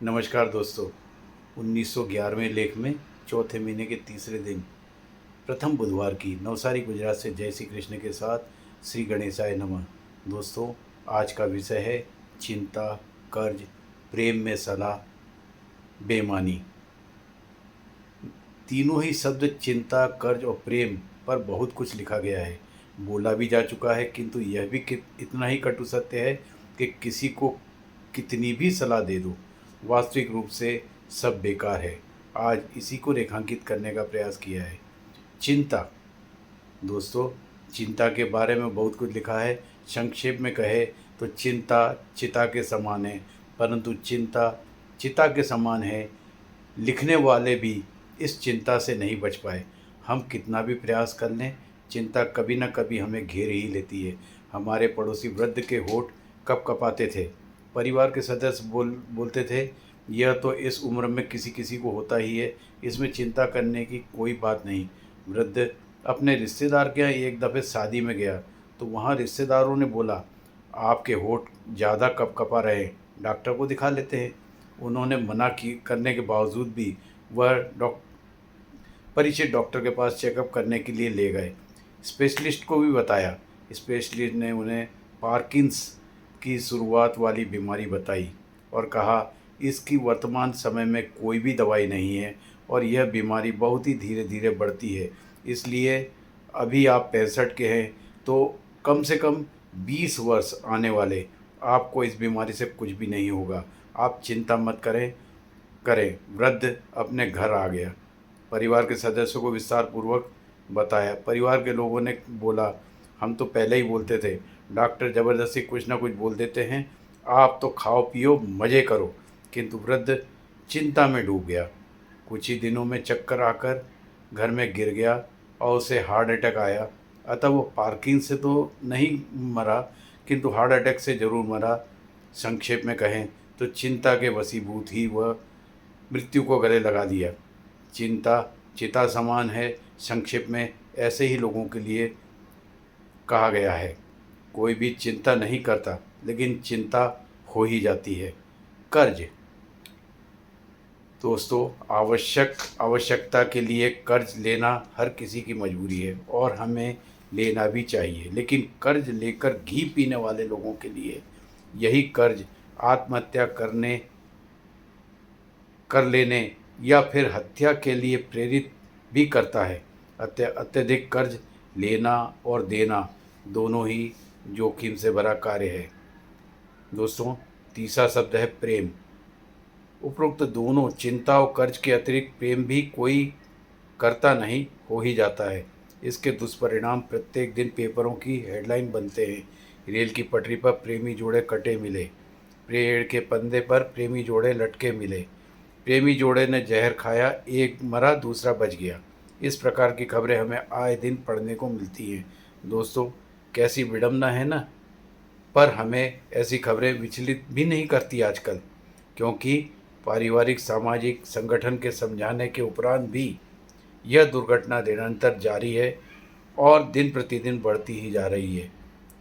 नमस्कार दोस्तों। 1911वें लेख में चौथे महीने के तीसरे दिन प्रथम बुधवार की नवसारी गुजरात से जय श्री कृष्ण के साथ श्री गणेशाय नमः। दोस्तों, आज का विषय है चिंता, कर्ज, प्रेम में सलाह, बेईमानी। तीनों ही शब्द चिंता, कर्ज और प्रेम पर बहुत कुछ लिखा गया है, बोला भी जा चुका है, किंतु यह भी इतना ही कटु सत्य है कि किसी को कितनी भी सलाह दे दो, वास्तविक रूप से सब बेकार है। आज इसी को रेखांकित करने का प्रयास किया है। चिंता। दोस्तों, चिंता के बारे में बहुत कुछ लिखा है। संक्षेप में कहे तो चिंता चिता के समान है, परंतु चिंता चिता के समान है। लिखने वाले भी इस चिंता से नहीं बच पाए। हम कितना भी प्रयास कर लें, चिंता कभी न कभी हमें घेर ही लेती है। हमारे पड़ोसी वृद्ध के होठ कपकपाते थे। परिवार के सदस्य बोलते थे, यह तो इस उम्र में किसी किसी को होता ही है, इसमें चिंता करने की कोई बात नहीं। वृद्ध अपने रिश्तेदार के यहाँ एक दफ़े शादी में गया तो वहाँ रिश्तेदारों ने बोला, आपके होठ ज़्यादा कपकपा रहे हैं, डॉक्टर को दिखा लेते हैं। उन्होंने मना की करने के बावजूद भी वह परिचित डॉक्टर के पास चेकअप करने के लिए ले गए। स्पेशलिस्ट को भी बताया। स्पेशलिस्ट ने उन्हें पार्किंस की शुरुआत वाली बीमारी बताई और कहा, इसकी वर्तमान समय में कोई भी दवाई नहीं है और यह बीमारी बहुत ही धीरे धीरे बढ़ती है। इसलिए अभी आप 65 के हैं तो कम से कम 20 वर्ष आने वाले आपको इस बीमारी से कुछ भी नहीं होगा। आप चिंता मत करें। वृद्ध अपने घर आ गया। परिवार के सदस्यों को विस्तार पूर्वक बताया। परिवार के लोगों ने बोला, हम तो पहले ही बोलते थे, डॉक्टर ज़बरदस्ती कुछ ना कुछ बोल देते हैं, आप तो खाओ पियो मज़े करो। किंतु वृद्ध चिंता में डूब गया। कुछ ही दिनों में चक्कर आकर घर में गिर गया और उसे हार्ट अटैक आया। अतः वो पार्किंग से तो नहीं मरा, किंतु हार्ट अटैक से ज़रूर मरा। संक्षेप में कहें तो चिंता के वशीभूत ही वह मृत्यु को गले लगा दिया। चिंता चिता समान है। संक्षेप में ऐसे ही लोगों के लिए कहा गया है। कोई भी चिंता नहीं करता, लेकिन चिंता हो ही जाती है। कर्ज। दोस्तों, आवश्यकता के लिए कर्ज लेना हर किसी की मजबूरी है और हमें लेना भी चाहिए, लेकिन कर्ज लेकर घी पीने वाले लोगों के लिए यही कर्ज आत्महत्या कर लेने या फिर हत्या के लिए प्रेरित भी करता है। अत्यधिक कर्ज लेना और देना दोनों ही जोखिम से भरा कार्य है। दोस्तों, तीसरा शब्द है प्रेम। उपरोक्त दोनों चिंता और कर्ज के अतिरिक्त प्रेम भी कोई करता नहीं, हो ही जाता है। इसके दुष्परिणाम प्रत्येक दिन पेपरों की हेडलाइन बनते हैं। रेल की पटरी पर प्रेमी जोड़े कटे मिले, पेड़ के पंदे पर प्रेमी जोड़े लटके मिले, प्रेमी जोड़े ने जहर खाया, एक मरा दूसरा बच गया। इस प्रकार की खबरें हमें आए दिन पढ़ने को मिलती हैं। दोस्तों, कैसी विडंबना है ना। पर हमें ऐसी खबरें विचलित भी नहीं करती आजकल, क्योंकि पारिवारिक सामाजिक संगठन के समझाने के उपरांत भी यह दुर्घटना निरंतर जारी है और दिन प्रतिदिन बढ़ती ही जा रही है।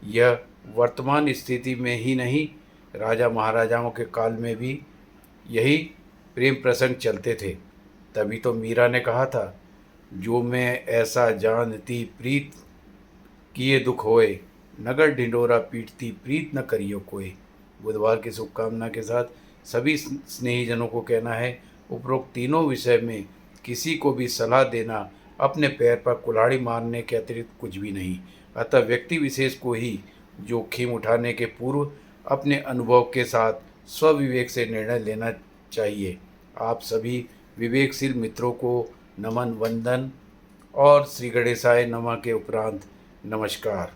यह वर्तमान स्थिति में ही नहीं, राजा महाराजाओं के काल में भी यही प्रेम प्रसंग चलते थे। तभी तो मीरा ने कहा था, जो मैं ऐसा जानती प्रीत किए दुख होए, नगर ढिंढोरा पीटती प्रीत न करियो कोई। बुधवार की शुभकामना के साथ सभी स्नेहीजनों को कहना है, उपरोक्त तीनों विषय में किसी को भी सलाह देना अपने पैर पर कुल्हाड़ी मारने के अतिरिक्त कुछ भी नहीं। अतः व्यक्ति विशेष को ही जोखिम उठाने के पूर्व अपने अनुभव के साथ स्वविवेक से निर्णय लेना चाहिए। आप सभी विवेकशील मित्रों को नमन, वंदन और श्री गणेशाय नमः के उपरांत नमस्कार।